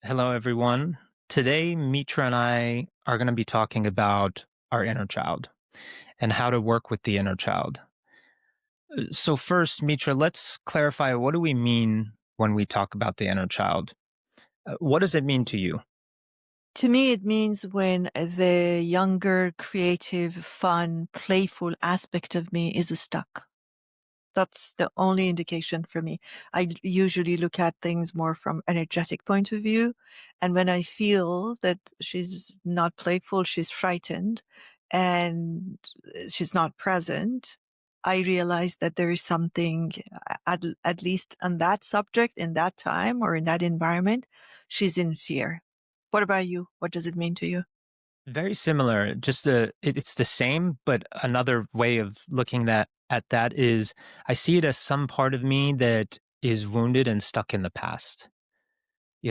Hello, everyone. Today, Mitra and I are going to be talking about our inner child and how to work with the inner child. So, first, Mitra, let's clarify, what do we mean when we talk about the inner child? What does it mean to you? To me, it means when the younger, creative, fun, playful aspect of me is stuck. That's the only indication for me. Usually look at things more from energetic point of view. And when I feel that she's not playful, she's frightened and she's not present, I realize that there is something, at least on that subject, in that time or in that environment, she's in fear. What about you? What does it mean to you? Very similar. It's the same, but another way of looking at that is I see it as some part of me that is wounded and stuck in the past.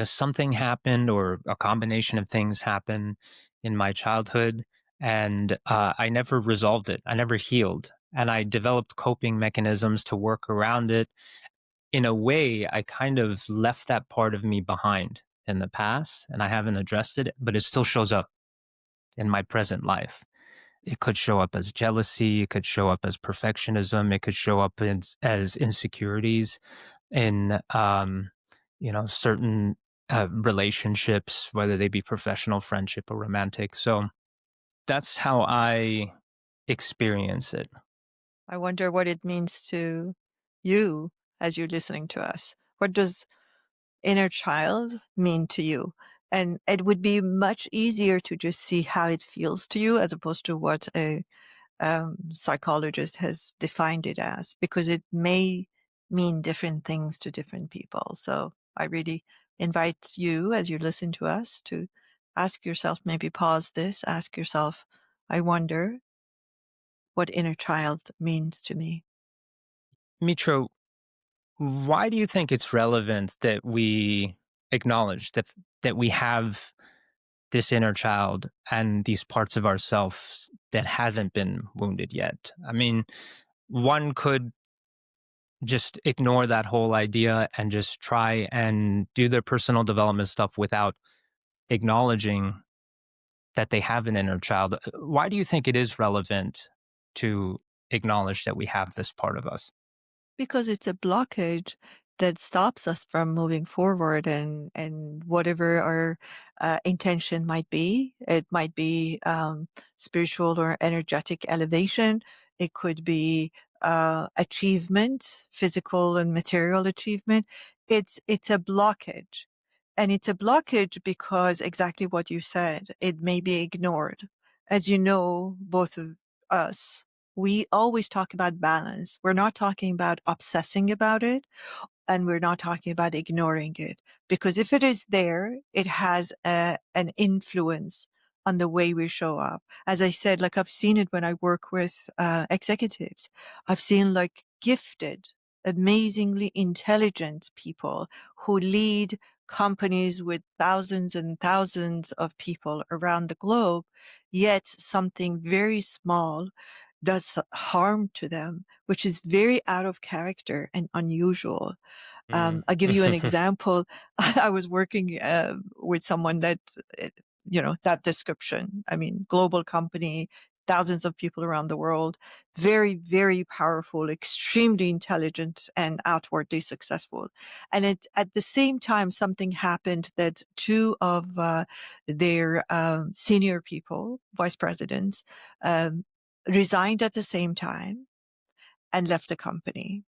Something happened or a combination of things happened in my childhood, and I never resolved it. I never healed. And I developed coping mechanisms to work around it. In a way, I kind of left that part of me behind in the past, and I haven't addressed it, but it still shows up in my present life. It could show up as jealousy, it could show up as perfectionism, it could show up as insecurities in certain relationships, whether they be professional, friendship, or romantic. So that's how I experience it. I wonder what it means to you as you're listening to us. What does inner child mean to you? And it would be much easier to just see how it feels to you as opposed to what a psychologist has defined it as, because it may mean different things to different people. So I really invite you as you listen to us to ask yourself, maybe pause this, ask yourself, I wonder what inner child means to me. Mitro, why do you think it's relevant that we acknowledge that we have this inner child and these parts of ourselves that haven't been wounded yet? I mean, one could just ignore that whole idea and just try and do their personal development stuff without acknowledging that they have an inner child. Why do you think it is relevant to acknowledge that we have this part of us? Because it's a blockage that stops us from moving forward, and whatever our intention might be. It might be spiritual or energetic elevation. It could be achievement, physical and material achievement. It's a blockage. And it's a blockage because exactly what you said, it may be ignored. As you know, both of us, we always talk about balance. We're not talking about obsessing about it, and we're not talking about ignoring it, because if it is there, it has an influence on the way we show up. As I said, like I've seen it when I work with executives. I've seen like gifted, amazingly intelligent people who lead companies with thousands and thousands of people around the globe, yet something very small does harm to them, which is very out of character and unusual. Mm. I'll give you an example. I was working with someone that, uh, that description. I mean, global company, thousands of people around the world, very, very powerful, extremely intelligent, and outwardly successful. And at the same time, something happened that two of their senior people, vice presidents, um, resigned at the same time and left the company.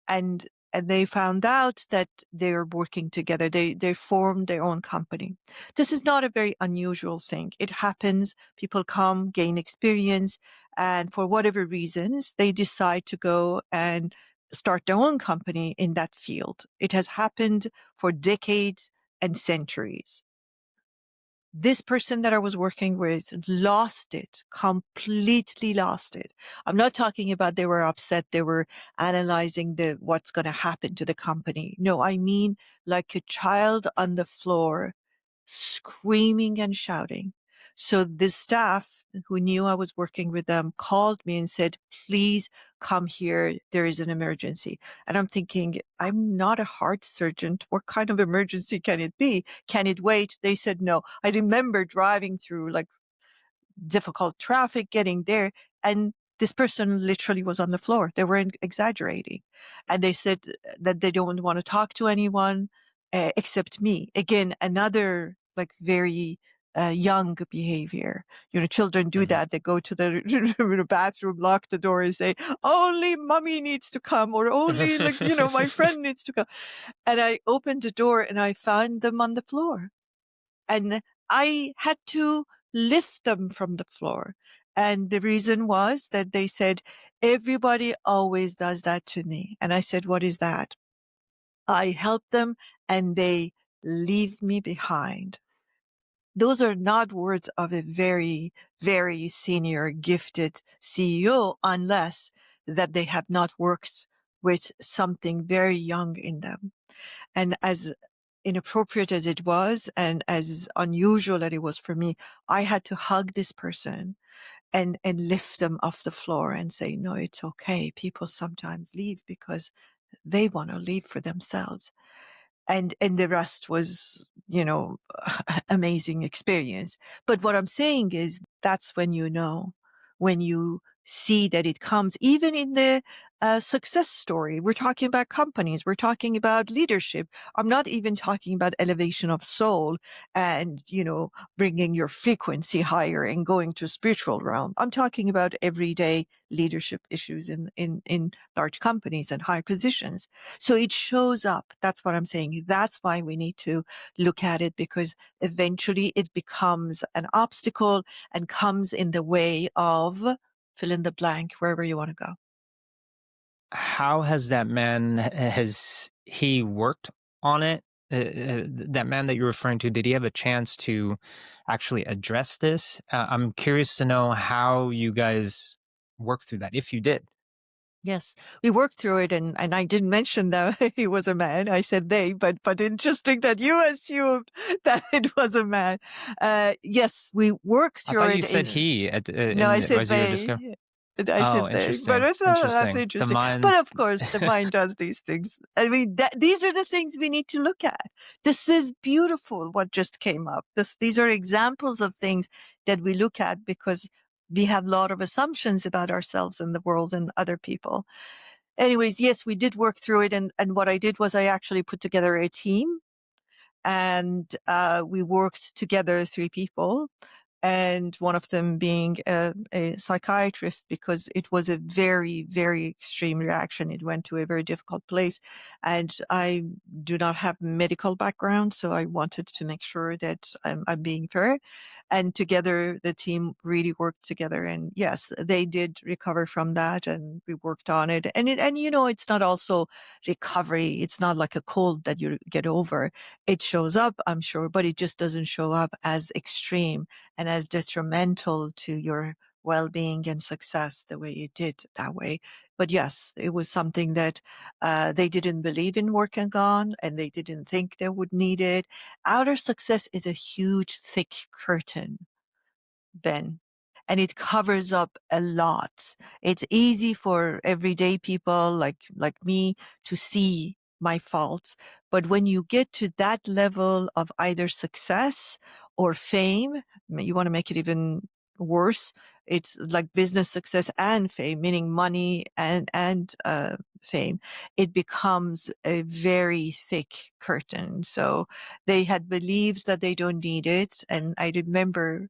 And they found out that they're working together. They formed their own company. This is not a very unusual thing. It happens. People come, gain experience, and for whatever reasons, they decide to go and start their own company in that field. It has happened for decades and centuries. This person that I was working with lost it, completely lost it. I'm not talking about they were upset, they were analyzing what's going to happen to the company. No, I mean like a child on the floor screaming and shouting. So the staff who knew I was working with them called me and said, please come here. There is an emergency. And I'm thinking, I'm not a heart surgeon. What kind of emergency can it be? Can it wait? They said no. I remember driving through like difficult traffic getting there. And this person literally was on the floor. They weren't exaggerating. And they said that they don't want to talk to anyone except me. Again, another like very young behavior. You know, children do Mhm. that. They go to the bathroom, lock the door and say, only mommy needs to come or only like, you know, my friend needs to come. And I opened the door and I found them on the floor and I had to lift them from the floor. And the reason was that they said, everybody always does that to me. And I said, what is that? I help them and they leave me behind. Those are not words of a very, very senior, gifted CEO unless that they have not worked with something very young in them. And as inappropriate as it was and as unusual as it was for me, I had to hug this person and lift them off the floor and say, no, it's okay. People sometimes leave because they want to leave for themselves. And the rest was, you know, amazing experience. But what I'm saying is that's when you know, when you see that it comes even in the success story. We're talking about companies. We're talking about leadership. I'm not even talking about elevation of soul and, you know, bringing your frequency higher and going to spiritual realm. I'm talking about everyday leadership issues in large companies and high positions. So it shows up. That's what I'm saying. That's why we need to look at it because eventually it becomes an obstacle and comes in the way of fill in the blank wherever you want to go. How has that man has he worked on it? That man that you're referring to, did he have a chance to actually address this? I'm curious to know how you guys worked through that, if you did. Yes, we worked through it, and I didn't mention that he was a man. I said they, but interesting that you assumed that it was a man. Yes, we worked I through thought you it said in he no, I said as you were describing. they. I Oh, said they, but interesting, I thought that's interesting. The interesting. But mind. of course, the mind does these things. I mean, these are the things we need to look at. This is beautiful. What just came up. These are examples of things that we look at because we have a lot of assumptions about ourselves and the world and other people. Anyways, yes, we did work through it, and what I did was I actually put together a team and we worked together, three people, and one of them being a psychiatrist because it was a very, very extreme reaction. It went to a very difficult place, and I do not have medical background, so I wanted to make sure that I'm being fair. And together, the team really worked together, and yes, they did recover from that, and we worked on it. And you know, it's not also recovery. It's not like a cold that you get over. It shows up, I'm sure, but it just doesn't show up as extreme and as detrimental to your well-being and success the way it did that way. But yes, it was something that they didn't believe in working on and they didn't think they would need it. Outer success is a huge, thick curtain, Ben, and it covers up a lot. It's easy for everyday people like me to see my faults, but when you get to that level of either success or fame, you want to make it even worse. It's like business success and fame, meaning money and fame. It becomes a very thick curtain. So they had believed that they don't need it, and I remember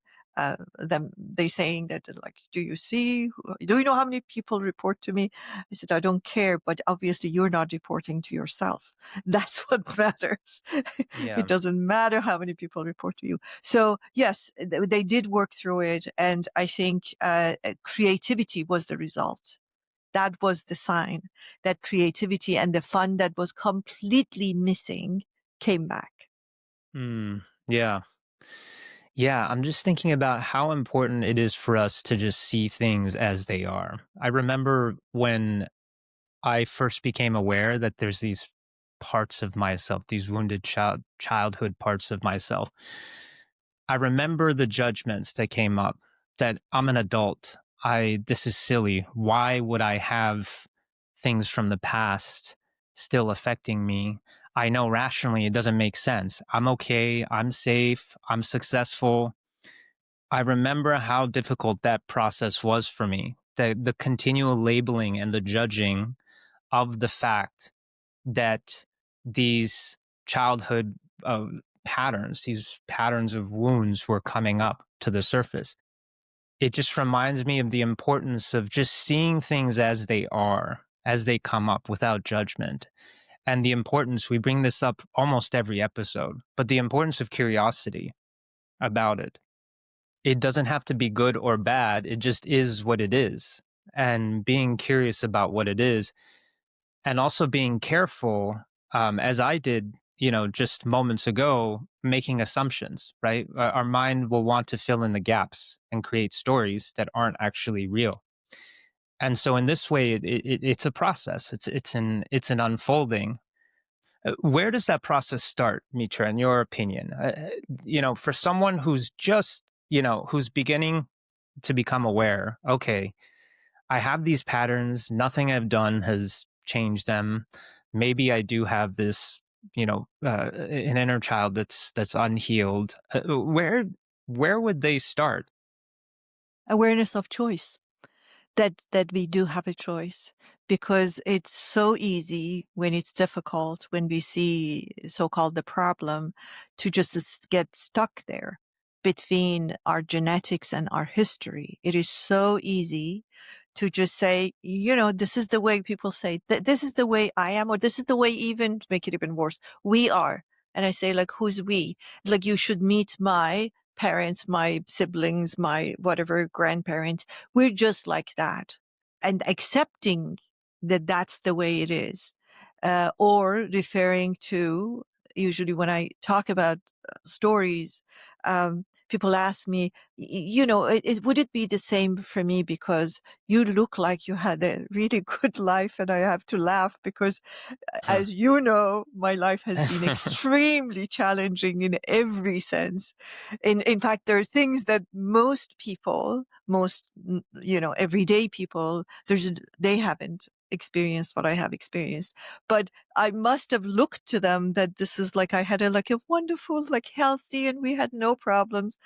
them they saying that like, do you see, do you know how many people report to me? I said, I don't care, but obviously you're not reporting to yourself. That's what matters. It Yeah. doesn't matter how many people report to you. So yes, they did work through it, and I think creativity was the result. That was the sign that creativity and the fun that was completely missing came back. Mm, yeah. Yeah, I'm just thinking about how important it is for us to just see things as they are. I remember when I first became aware that there's these parts of myself, these wounded childhood parts of myself I remember the judgments that came up, that I'm an adult. This is silly. Why would I have things from the past still affecting me? I know rationally it doesn't make sense. I'm okay. I'm safe. I'm successful. I remember how difficult that process was for me. The continual labeling and the judging of the fact that these childhood uh, patterns, these patterns of wounds were coming up to the surface. It just reminds me of the importance of just seeing things as they are, as they come up without judgment. And the importance, we bring this up almost every episode, but the importance of curiosity about it. It doesn't have to be good or bad, it just is what it is. And being curious about what it is, and also being careful, as I did, just moments ago, making assumptions, right? Our mind will want to fill in the gaps and create stories that aren't actually real. And so, in this way, it's a process. It's an unfolding. Where does that process start, Mitra? In your opinion, for someone who's just who's beginning to become aware. Okay, I have these patterns. Nothing I've done has changed them. Maybe I do have this, an inner child that's unhealed. Where would they start? Awareness of choice. That we do have a choice, because it's so easy when it's difficult, when we see so-called the problem, to just get stuck there between our genetics and our history. It is so easy to just say, this is the way people say that, this is the way I am, or this is the way, even to make it even worse, we are. And I say, like, who's we? Like, you should meet my parents, my siblings, my whatever grandparents. We're just like that. And accepting that that's the way it is. Or referring to, usually when I talk about stories, people ask me, would it be the same for me because you look like you had a really good life? And I have to laugh because, as you know, my life has been extremely challenging in every sense. In fact, there are things that most people, everyday people, they haven't experienced what I have experienced. But I must have looked to them that this is like I had a wonderful, like healthy, and we had no problems.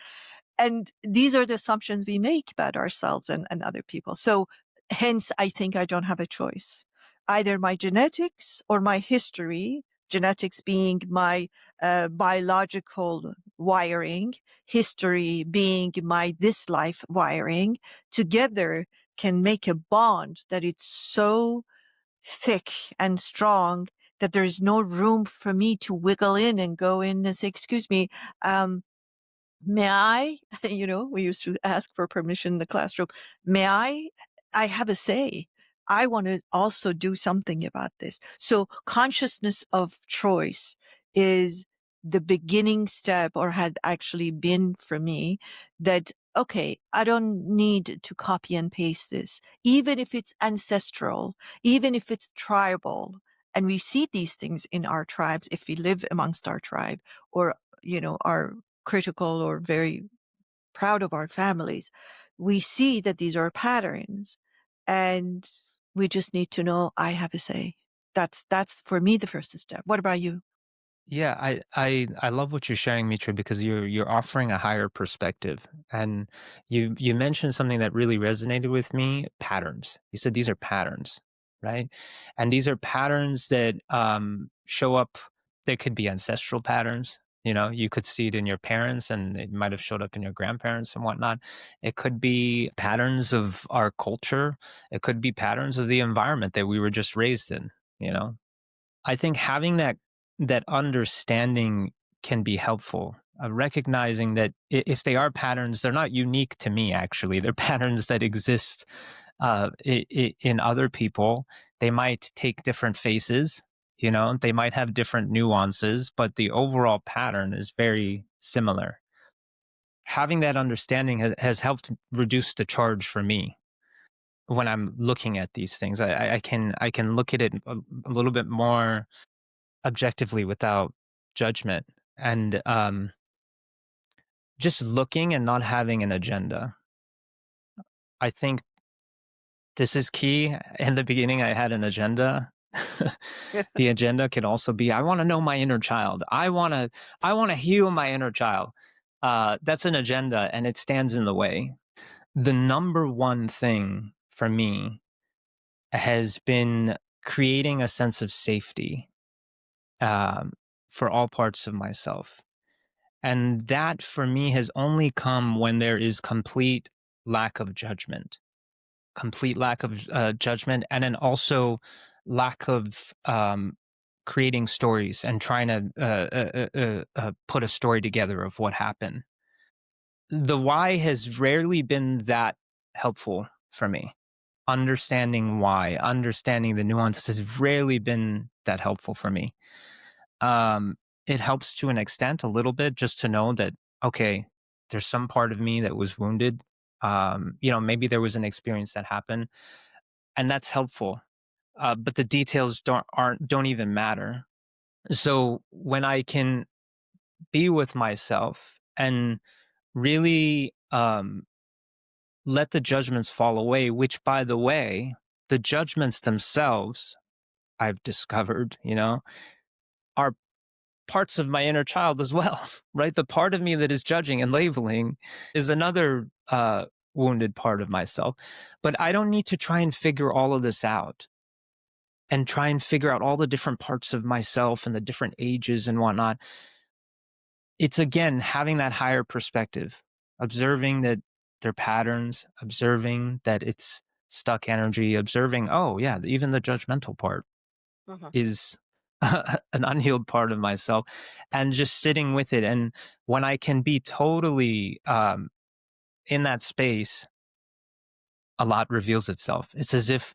And these are the assumptions we make about ourselves and other people. So hence, I think I don't have a choice. Either my genetics or my history, genetics being my biological wiring, history being my this life wiring, together can make a bond that it's so thick and strong that there's no room for me to wiggle in and go in and say, excuse me, um, may I, we used to ask for permission in the classroom. May I have a say. I want to also do something about this. So consciousness of choice is the beginning step, or had actually been for me, that, okay, I don't need to copy and paste this, even if it's ancestral, even if it's tribal. And we see these things in our tribes if we live amongst our tribe, or, our critical or very proud of our families, we see that these are patterns, and we just need to know I have a say. That's for me the first step. What about you? Yeah, I love what you're sharing, Mitra, because you're offering a higher perspective. And you mentioned something that really resonated with me, patterns. You said these are patterns, right? And these are patterns that show up. They could be ancestral patterns. You could see it in your parents, and it might have showed up in your grandparents and whatnot. It could be patterns of our culture. It could be patterns of the environment that we were just raised in, you know I think having that understanding can be helpful. Recognizing that if they are patterns, they're not unique to me. Actually, they're patterns that exist in other people. They might take different faces. They might have different nuances, but the overall pattern is very similar. Having that understanding has helped reduce the charge for me when I'm looking at these things. I can look at it a little bit more objectively without judgment. And just looking and not having an agenda. I think this is key. In the beginning, I had an agenda. The agenda could also be, I want to know my inner child. I want to heal my inner child. That's an agenda, and it stands in the way. The number one thing for me has been creating a sense of safety, um, for all parts of myself. And that for me has only come when there is complete lack of judgment, and then also lack of creating stories and trying to put a story together of what happened. The why has rarely been that helpful for me. Understanding why, understanding the nuances has rarely been that helpful for me. Um, it helps to an extent, a little bit, just to know that, okay, there's some part of me that was wounded. Maybe there was an experience that happened, and that's helpful. But the details don't even matter. So when I can be with myself and really let the judgments fall away, which, by the way, the judgments themselves, I've discovered, are parts of my inner child as well, right? The part of me that is judging and labeling is another wounded part of myself. But I don't need to try and figure all of this out and try and figure out all the different parts of myself and the different ages and whatnot. It's again having that higher perspective, observing that they're patterns, observing that it's stuck energy, observing, oh, yeah, even the judgmental part Mhm. is an unhealed part of myself, and just sitting with it. And when I can be totally in that space, a lot reveals itself. It's as if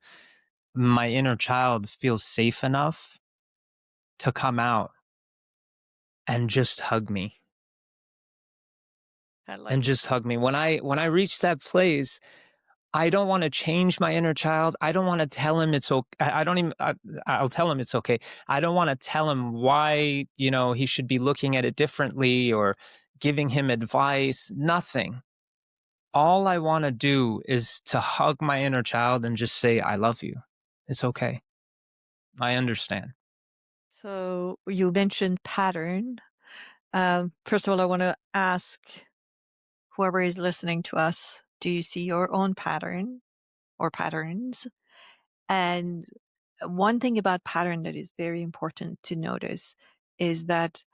my inner child feels safe enough to come out and just hug me I like and it. just hug me. When I reach that place, I don't want to change my inner child. I don't want to tell him it's okay. I don't even. I'll tell him it's okay. I don't want to tell him why he should be looking at it differently or giving him advice. Nothing. All I want to do is to hug my inner child and just say, "I love you. It's okay. I understand." So you mentioned pattern. First of all, I want to ask whoever is listening to us, do you see your own pattern or patterns? And one thing about pattern that is very important to notice is that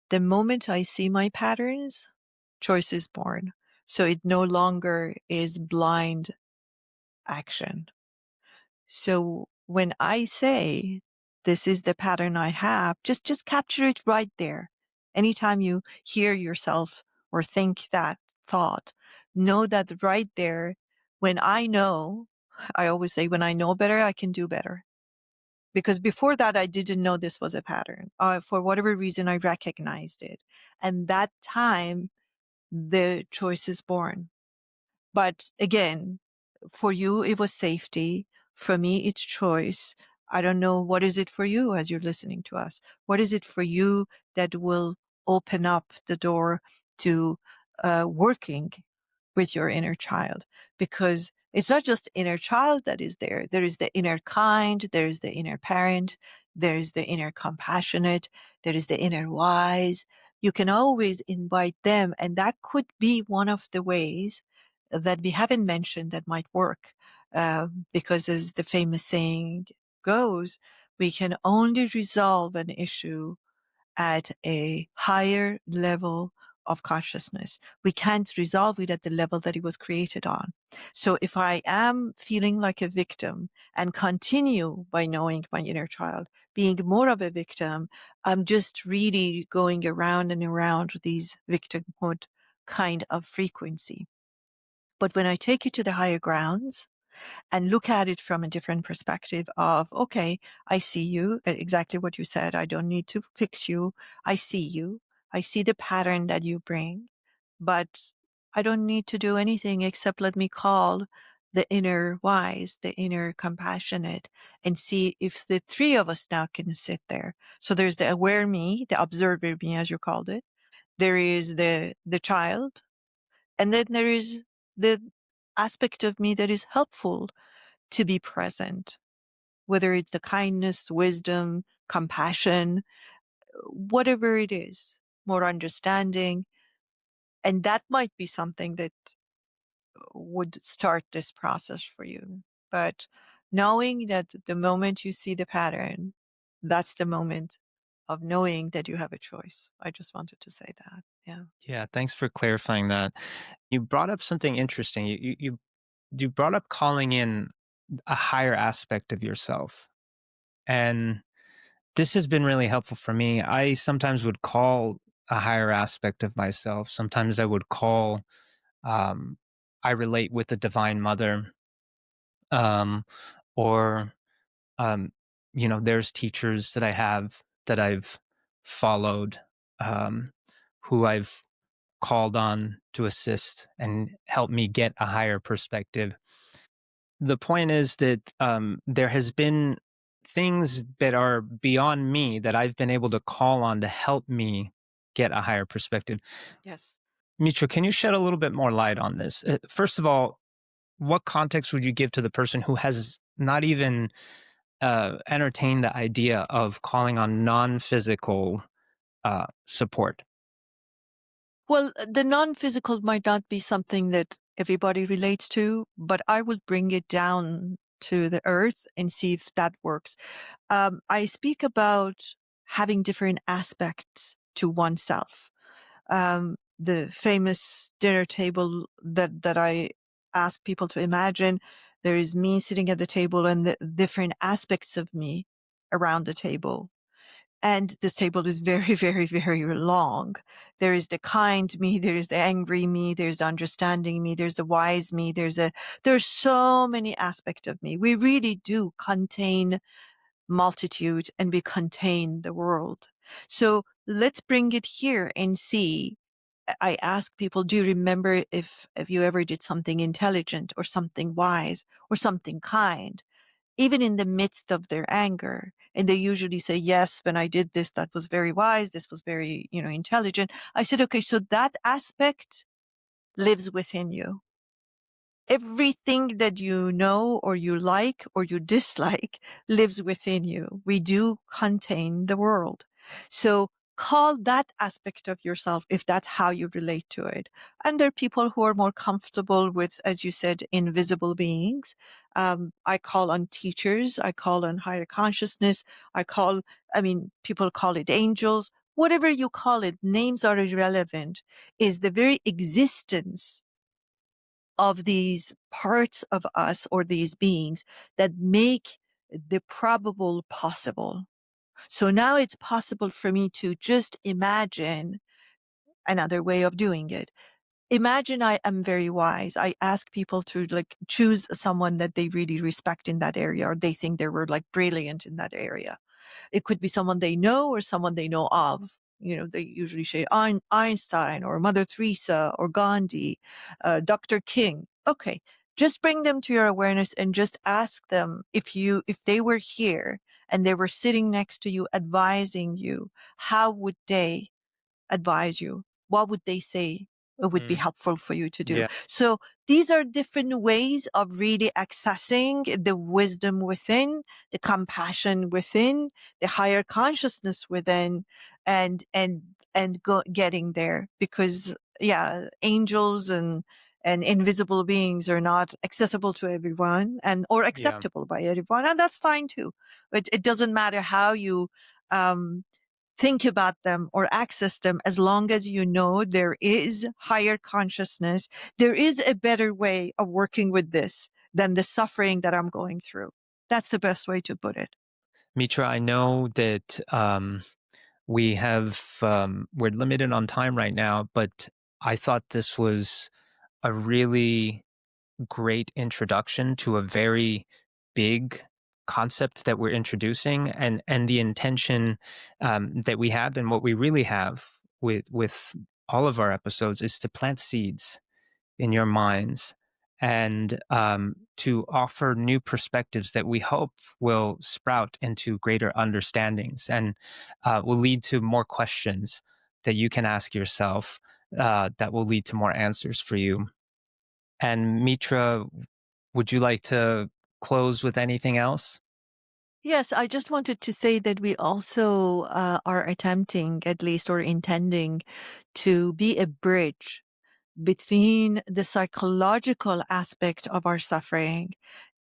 the moment I see my patterns, choice is born. So it no longer is blind action. So when I say this is the pattern I have, just capture it right there. Anytime you hear yourself or think that thought, know that right there, when I know, I always say, when I know better, I can do better. Because before that, I didn't know this was a pattern. For whatever reason, I recognized it. And that time, the choice is born. But again, for you, it was safety. For me, it's choice. I don't know what is it for you as you're listening to us. What is it for you that will open up the door to working with your inner child? Because it's not just inner child that is there. There is the inner kind. There is the inner parent. There is the inner compassionate. There is the inner wise. You can always invite them. And that could be one of the ways that we haven't mentioned that might work. Because as the famous saying goes, we can only resolve an issue at a higher level of consciousness. We can't resolve it at the level that it was created on. So if I am feeling like a victim and continue by knowing my inner child, being more of a victim, I'm just really going around and around these victimhood kind of frequency. But when I take it to the higher grounds and look at it from a different perspective of, okay, I see you, exactly what you said. I don't need to fix you. I see you. I see the pattern that you bring, but I don't need to do anything except let me call the inner wise, the inner compassionate, and see if the three of us now can sit there. So there's the aware me, the observer me, as you called it. There is the child, and then there is the aspect of me that is helpful to be present, whether it's the kindness, wisdom, compassion, whatever it is, more understanding. And that might be something that would start this process for you. But knowing that the moment you see the pattern, that's the moment of knowing that you have a choice. I just wanted to say that. Yeah. Yeah, thanks for clarifying that. You brought up something interesting. You brought up calling in a higher aspect of yourself. And this has been really helpful for me. I sometimes would call a higher aspect of myself. Sometimes I would call, um, I relate with the Divine Mother, um, or, um, there's teachers that I have that I've followed, um, who I've called on to assist and help me get a higher perspective. The point is that there has been things that are beyond me that I've been able to call on to help me get a higher perspective. Yes. Mitra, can you shed a little bit more light on this? First of all, what context would you give to the person who has not even entertained the idea of calling on non-physical support? Well, the non physical might not be something that everybody relates to, but I would bring it down to the earth and see if that works. I speak about having different aspects to oneself. The famous dinner table that I ask people to imagine, there is me sitting at the table and the different aspects of me around the table. And this table is very, very, very long. There is the kind me, there is the angry me, there's the understanding me, there's the wise me, there's so many aspects of me. We really do contain multitude and we contain the world. So let's bring it here and see. I ask people, do you remember if you ever did something intelligent or something wise or something kind? Even in the midst of their anger. And they usually say, yes, when I did this, that was very wise. This was very, intelligent. I said, okay, so that aspect lives within you. Everything that you know or you like or you dislike lives within you. We do contain the world. So call that aspect of yourself if that's how you relate to it. And there are people who are more comfortable with, as you said, invisible beings. I call on teachers. I call on higher consciousness. People call it angels. Whatever you call it, names are irrelevant, is the very existence of these parts of us or these beings that make the probable possible. So now it's possible for me to just imagine another way of doing it. Imagine I am very wise. I ask people to like choose someone that they really respect in that area or they think they were like brilliant in that area. It could be someone they know or someone they know of. They usually say Einstein or Mother Teresa or Gandhi, Dr. King. Okay. Just bring them to your awareness and just ask them if they were here and they were sitting next to you, advising you, how would they advise you? What would they say it would be Mm, helpful for you to do? yeah, So these are different ways of really accessing the wisdom within, the compassion within, the higher consciousness within, and getting there. Because yeah, angels and invisible beings are not accessible to everyone and or yeah. acceptable by everyone, and that's fine too. But it doesn't matter how you um think about them or access them, as long as you know there is higher consciousness, there is a better way of working with this than the suffering that I'm going through. That's the best way to put it. Mitra, I know that we're limited on time right now, but I thought this was a really great introduction to a very big concept that we're introducing, and the intention that we have and what we really have with all of our episodes is to plant seeds in your minds and to offer new perspectives that we hope will sprout into greater understandings and will lead to more questions. that you can ask yourself that will lead to more answers for you. And Mitra, would you like to close with anything else? Yes, I just wanted to say that we also are attempting, at least, or intending to be a bridge between the psychological aspect of our suffering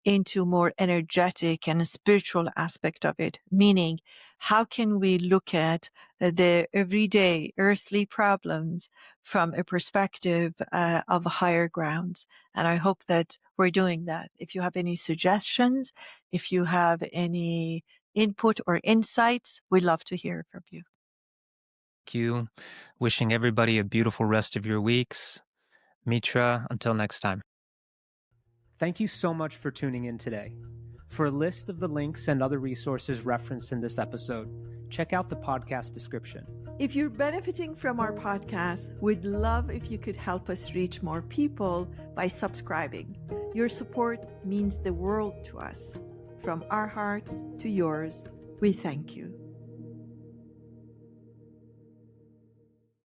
into more energetic and spiritual aspect of it. Meaning, how can we look at the everyday earthly problems from a perspective of higher grounds? And I hope that we're doing that. If you have any suggestions, if you have any input or insights, we'd love to hear from you. Thank you. Wishing everybody a beautiful rest of your weeks. Mitra, until next time. Thank you so much for tuning in today. For a list of the links and other resources referenced in this episode, check out the podcast description. If you're benefiting from our podcast, we'd love if you could help us reach more people by subscribing. Your support means the world to us. From our hearts to yours, we thank you.